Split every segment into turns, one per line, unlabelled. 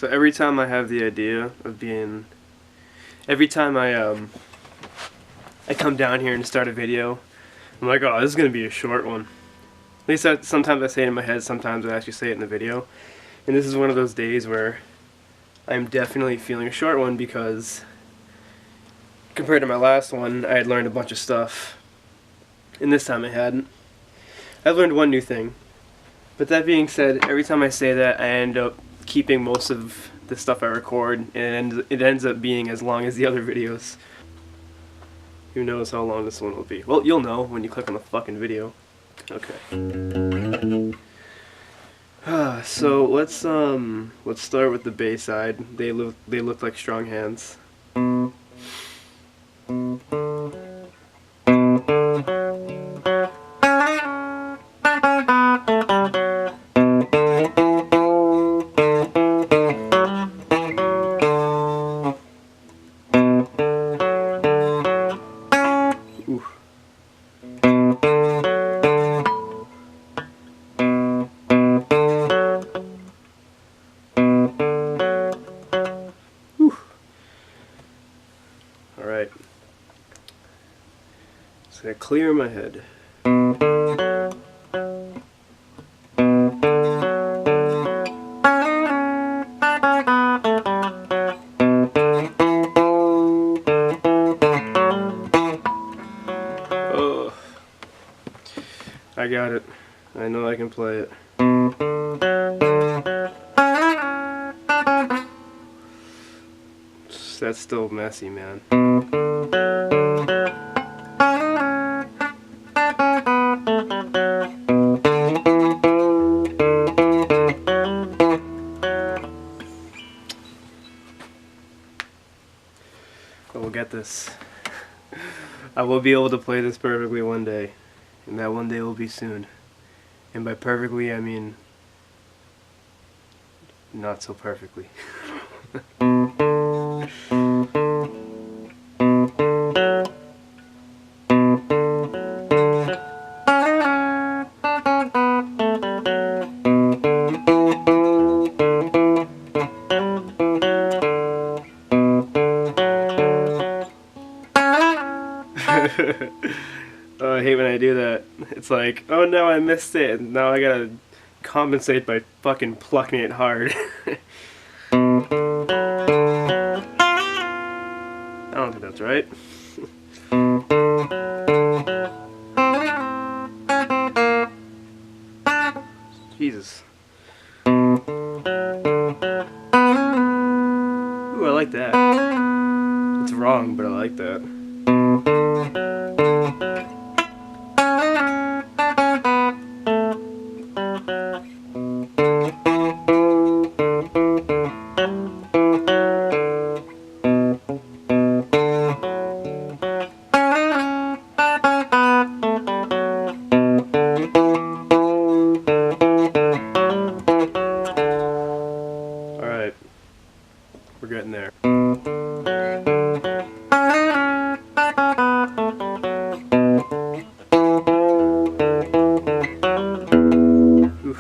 So every time I have the idea of being, every time I come down here and start a video, I'm like, oh, this is gonna be a short one. At least sometimes I say it in my head, sometimes I actually say it in the video. And this is one of those days where I'm definitely feeling a short one because compared to my last one, I had learned a bunch of stuff. And this time I hadn't. I've learned one new thing. But that being said, every time I say that, I end up keeping most of the stuff I record, and it ends up being as long as the other videos. Who knows how long this one will be? Well, you'll know when you click on the fucking video. Okay. So let's start with the Bayside. They look like strong hands. Alright. Just gonna clear my head. Oh, I got it. I know I can play it. That's still messy, man. But we'll get this. I will be able to play this perfectly one day, and that one day will be soon. And by perfectly, I mean not so perfectly. Oh, I hate when I do that. It's like, oh no, I missed it, and now I gotta compensate by fucking plucking it hard. I don't think that's right. Jesus. Ooh, I like that. It's wrong, but I like that. Alright, we're getting there. Oof.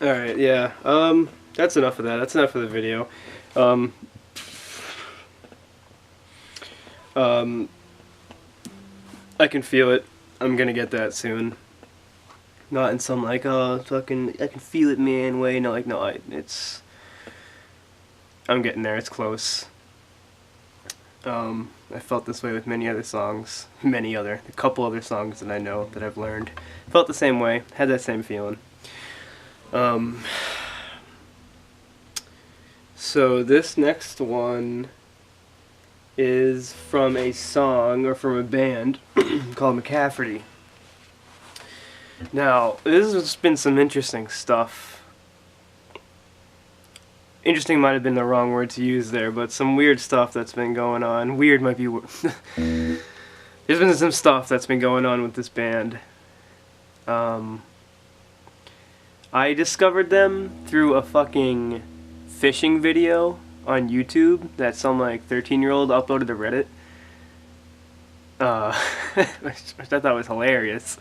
Alright, yeah, that's enough of that. That's enough of the video. I can feel it. I'm gonna get that soon. Not in some like, oh, fucking, I can feel it, man, way. No, like, no, I'm getting there. It's close. I felt this way with many other songs. A couple other songs that I know that I've learned. Felt the same way. Had that same feeling. So this next one is from a song, or from a band, called McCafferty. Now, this has been some interesting stuff. Interesting might have been the wrong word to use there, but some weird stuff that's been going on. Weird might be... There's been some stuff that's been going on with this band. Um, I discovered them through a fucking fishing video on YouTube that some like 13-year-old uploaded to Reddit. Which I thought was hilarious.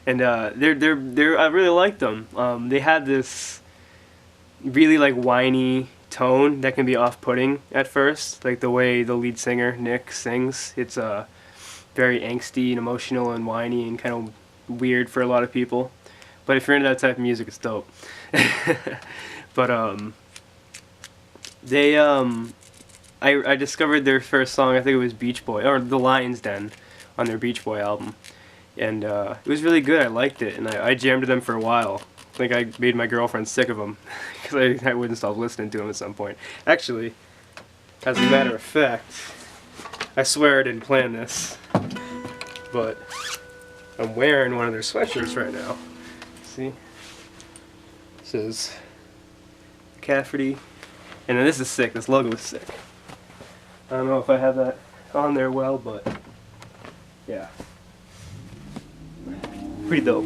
And they're I really liked them. They had this really like whiny tone that can be off-putting at first, like the way the lead singer Nick sings. It's very angsty and emotional and whiny and kind of weird for a lot of people. But if you're into that type of music, it's dope. But they I discovered their first song. I think it was Beach Boy or The Lion's Den on their Beach Boy album, and it was really good. I liked it, and I jammed to them for a while. I think I made my girlfriend sick of them because I wouldn't stop listening to them at some point. Actually, as a matter of fact, I swear I didn't plan this, but I'm wearing one of their sweatshirts right now. See? This is McCafferty. And then this is sick. This logo is sick. I don't know if I have that on there well, but yeah. Pretty dope.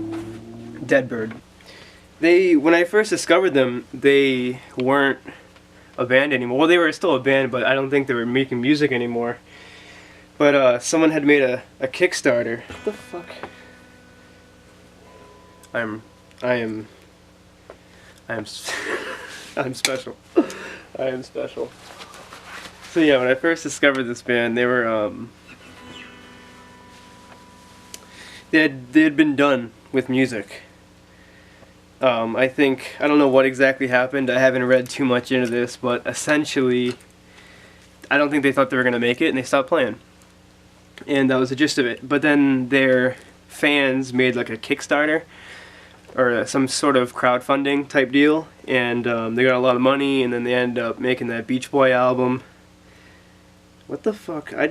Deadbird. When I first discovered them, they weren't a band anymore. Well, they were still a band, but I don't think they were making music anymore. But someone had made a Kickstarter. What the fuck? I am I'm special. I am special. So yeah, when I first discovered this band, they were they had been done with music. I don't know what exactly happened. I haven't read too much into this, but essentially, I don't think they thought they were gonna make it, and they stopped playing. And that was the gist of it. But then their fans made like a Kickstarter or some sort of crowdfunding type deal, and they got a lot of money, and then they ended up making that Beach Boy album. What the fuck? I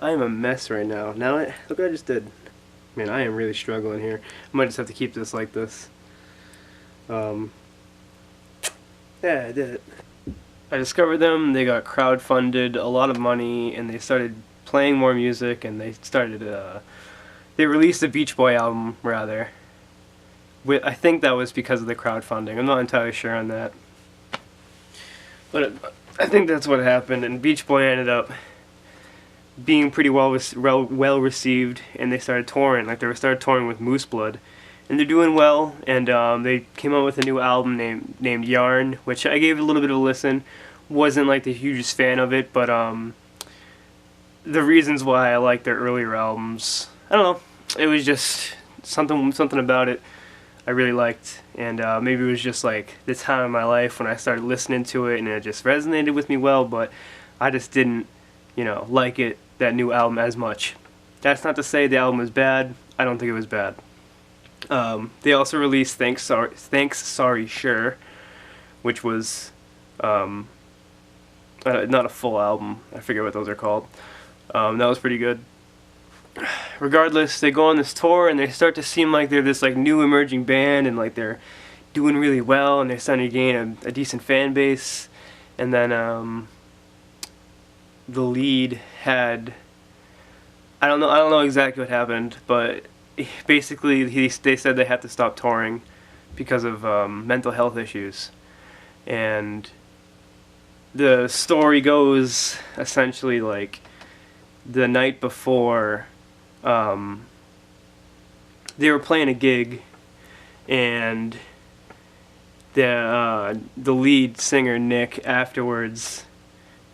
am a mess right now. Look what I just did. Man, I am really struggling here. I might just have to keep this like this. Yeah, I did it. I discovered them, they got crowdfunded a lot of money, and they started playing more music, and they released a Beach Boy album, rather. I think that was because of the crowdfunding. I'm not entirely sure on that. But I think that's what happened, and Beach Boy ended up being pretty well received, and they started touring. Like, they started touring with Moose Blood, and they're doing well, and they came out with a new album named Yarn, which I gave a little bit of a listen. Wasn't like the hugest fan of it, but the reasons why I like their earlier albums, I don't know, it was just something about it I really liked, and maybe it was just like the time in my life when I started listening to it, and it just resonated with me well, but I just didn't, like that new album as much. That's not to say the album was bad. I don't think it was bad. They also released Thanks Sorry Sure, which was not a full album. I forget what those are called. That was pretty good. Regardless, they go on this tour and they start to seem like they're this like new emerging band, and like they're doing really well, and they're starting to gain a decent fan base. And then the lead had, I don't know exactly what happened, but basically they said they had to stop touring because of mental health issues. And the story goes essentially like the night before they were playing a gig, and the lead singer Nick afterwards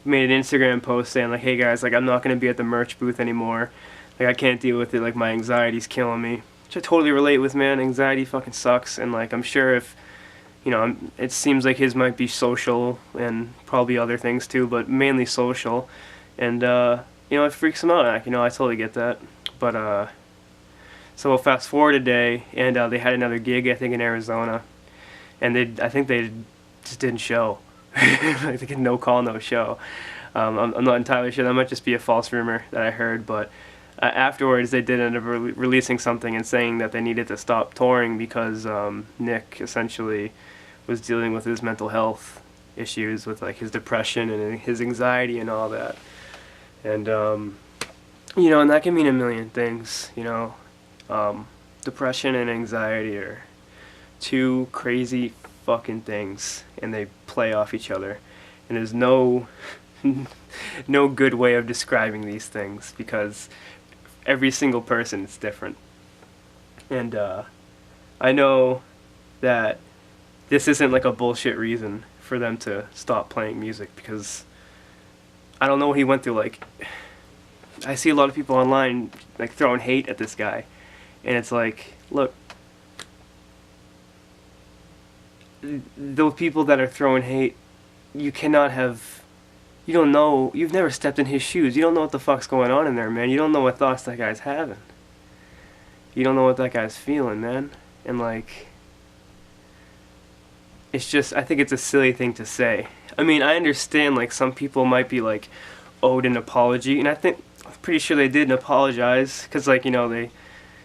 made an Instagram post saying like, "Hey guys, like I'm not gonna be at the merch booth anymore. Like I can't deal with it. Like my anxiety's killing me." Which I totally relate with, man. Anxiety fucking sucks, and like I'm sure if it seems like his might be social and probably other things too, but mainly social, and it freaks him out. I totally get that. But so we'll fast forward a day, and they had another gig, I think, in Arizona, and I think they just didn't show. Like they did no call, no show. I'm not entirely sure. That might just be a false rumor that I heard, but afterwards they did end up releasing something and saying that they needed to stop touring because Nick essentially was dealing with his mental health issues with like his depression and his anxiety and all that. And and that can mean a million things, depression and anxiety are two crazy fucking things, and they play off each other. And there's no no good way of describing these things, because every single person is different. And I know that this isn't like a bullshit reason for them to stop playing music, because I don't know what he went through. Like, I see a lot of people online like throwing hate at this guy, and it's like, look, those people that are throwing hate, you don't know, you've never stepped in his shoes. You don't know what the fuck's going on in there, man. You don't know what thoughts that guy's having. You don't know what that guy's feeling, man. And like, it's just, I think it's a silly thing to say. I mean, I understand like some people might be like owed an apology, and I'm pretty sure they didn't apologize, because like, you know, they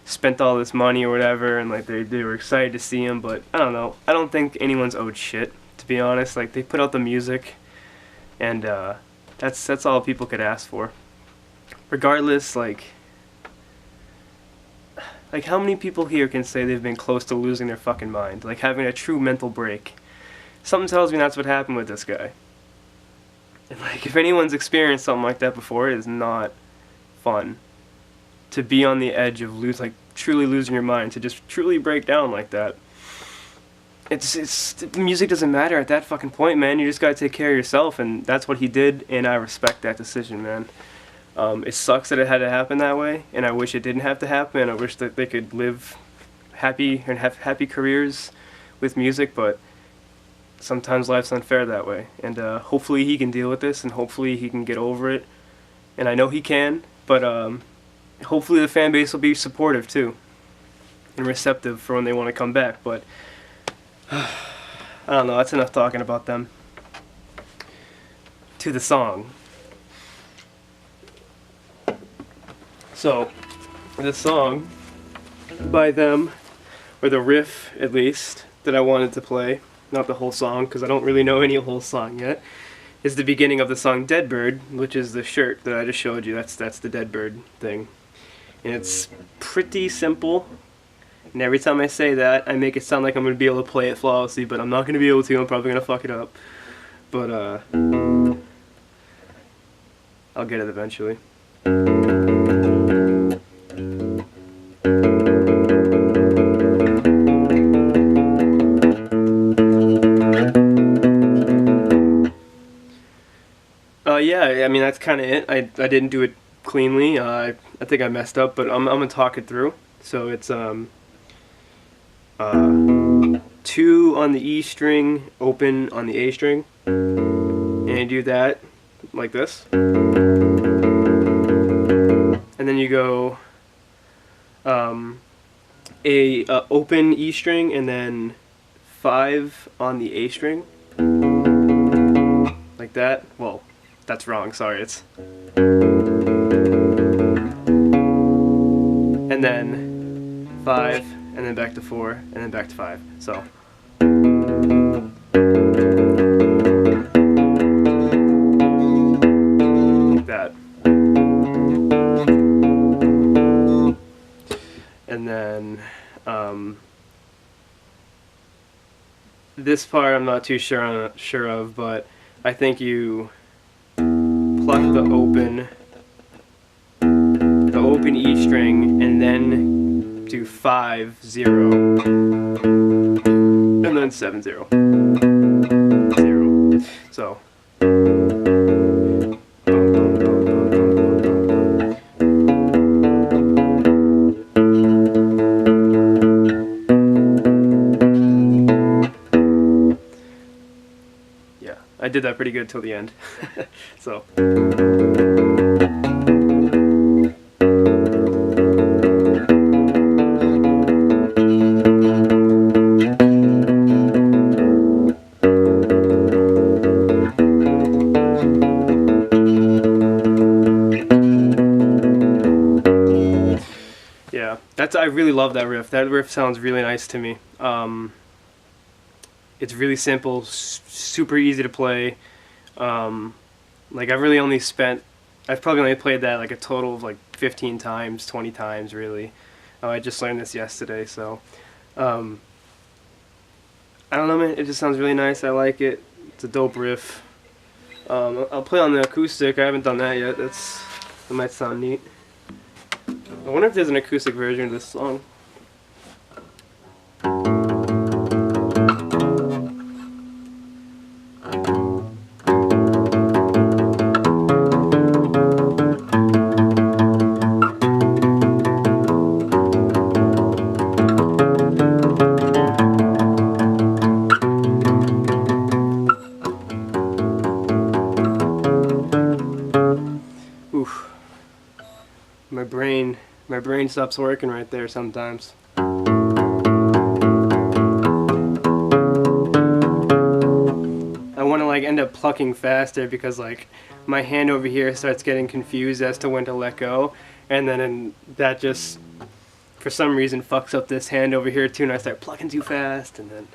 spent all this money or whatever, and like they were excited to see him. But I don't know, I don't think anyone's owed shit, to be honest. Like, they put out the music, and that's all people could ask for. Regardless, like how many people here can say they've been close to losing their fucking mind, like having a true mental break? Something tells me that's what happened with this guy. And like, if anyone's experienced something like that before, it is not fun to be on the edge of truly losing your mind, to just truly break down like that. Music doesn't matter at that fucking point, man. You just gotta take care of yourself, and that's what he did, and I respect that decision, man. It sucks that it had to happen that way, and I wish it didn't have to happen, and I wish that they could live happy and have happy careers with music, but sometimes life's unfair that way. And hopefully he can deal with this, and hopefully he can get over it, and I know he can. But hopefully the fan base will be supportive too, and receptive for when they want to come back. But I don't know, that's enough talking about them. To the song. So, the song by them, or the riff at least, that I wanted to play, not the whole song because I don't really know any whole song yet, is the beginning of the song Dead Bird, which is the shirt that I just showed you. That's the Dead Bird thing. And it's pretty simple, and every time I say that, I make it sound like I'm going to be able to play it flawlessly, but I'm not going to be able to. I'm probably going to fuck it up. But I'll get it eventually. Yeah, I mean, that's kind of it. I didn't do it cleanly. I think I messed up, but I'm gonna talk it through. So it's 2 on the E string, open on the A string, and you do that like this, and then you go a open E string, and then 5 on the A string, like that. Well, that's wrong, sorry, it's, and then 5, and then back to 4, and then back to 5, so. Like that. And then, this part I'm not too sure of, but I think you pluck the open E string, and then do 5, 0, and then 7, 0, 0. So. Yeah, I did that pretty good till the end. So. Yeah, I really love that riff. That riff sounds really nice to me. It's really simple, super easy to play. Like I've probably only played that like a total of like 15 times, 20 times really. Oh, I just learned this yesterday, so I don't know, man. It just sounds really nice. I like it. It's a dope riff. I'll play on the acoustic. I haven't done that yet. That might sound neat. I wonder if there's an acoustic version of this song. Oof. My brain stops working right there sometimes. I want to like end up plucking faster because like my hand over here starts getting confused as to when to let go, and then that just for some reason fucks up this hand over here too, and I start plucking too fast, and then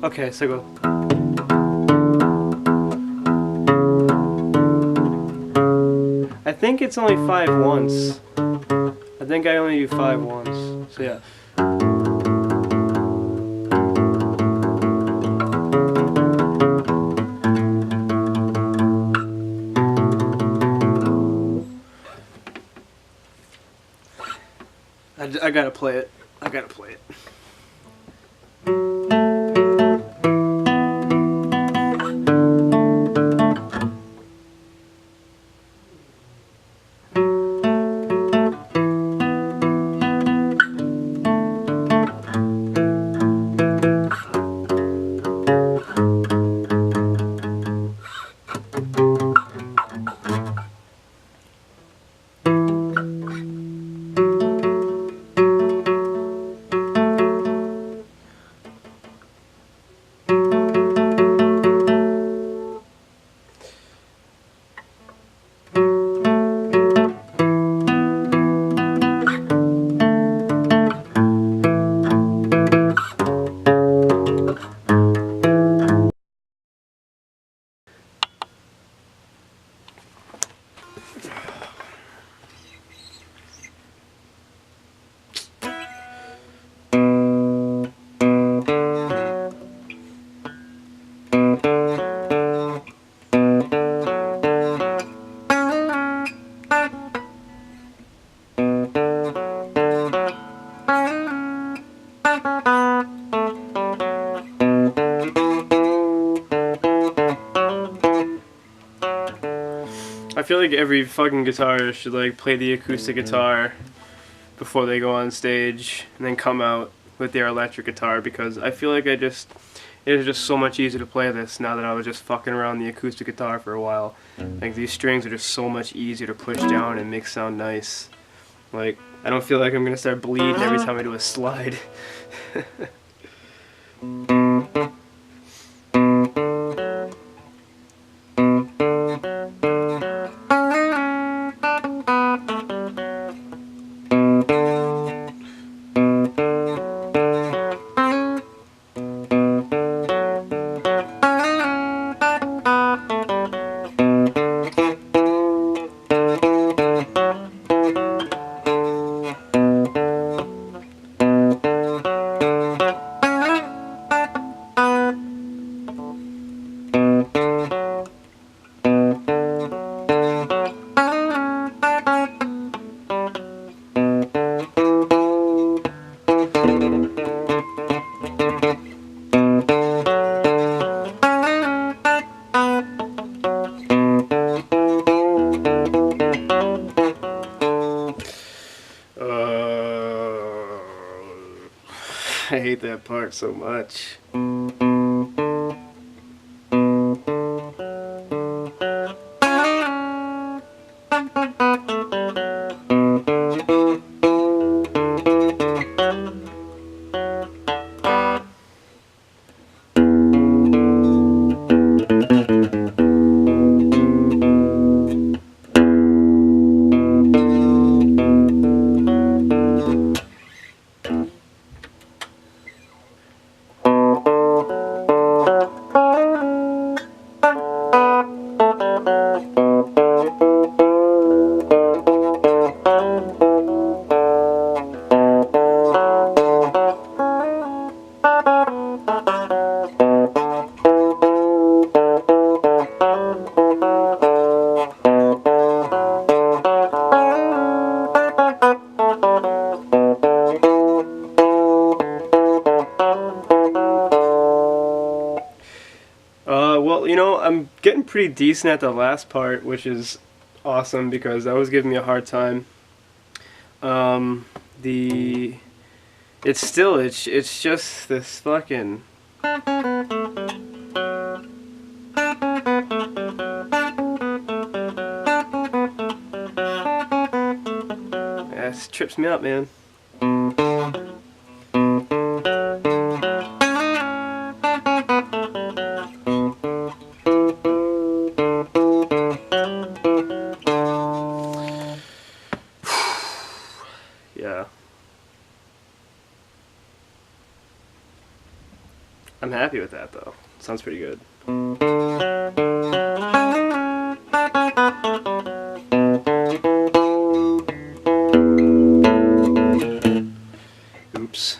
okay, so go. I think it's only 5 once. I think I only do 5 once. So yeah. I gotta play it. I gotta play it. I feel like every fucking guitarist should like play the acoustic guitar before they go on stage and then come out with their electric guitar, because I feel like it is just so much easier to play this now that I was just fucking around the acoustic guitar for a while. Like these strings are just so much easier to push down and make sound nice. Like I don't feel like I'm gonna start bleeding every time I do a slide. hate that part so much. Well, you know, I'm getting pretty decent at the last part, which is awesome because that was giving me a hard time. It's just this fucking. Yeah, it trips me up, man. Yeah. I'm happy with that though. Sounds pretty good. Oops.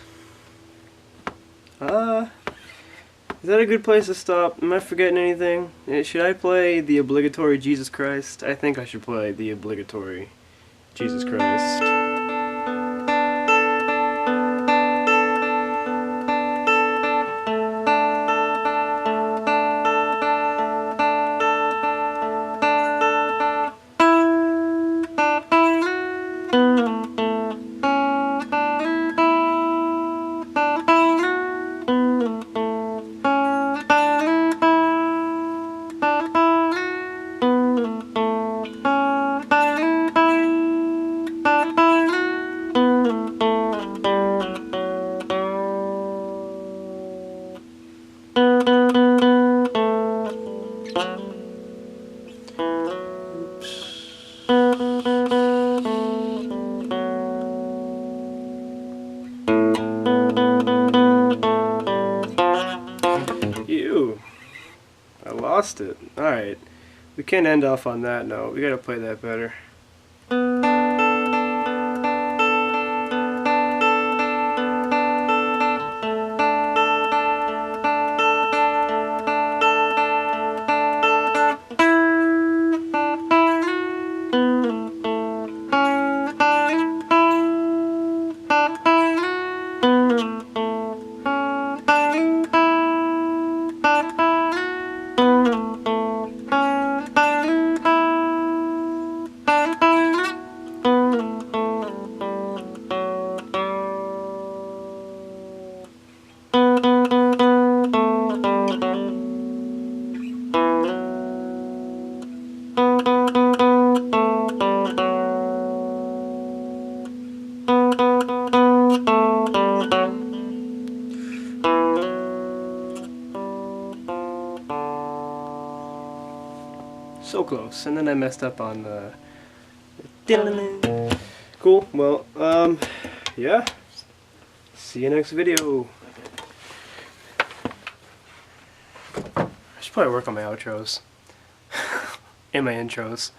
Is that a good place to stop? Am I forgetting anything? Should I play the obligatory Jesus Christ? I think I should play the obligatory Jesus Christ. Ew. I lost it. Alright. We can't end off on that note. We gotta play that better. So close, and then I messed up on the. Cool. Well, yeah. See you next video. I should probably work on my outros and my intros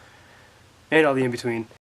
and all the in between.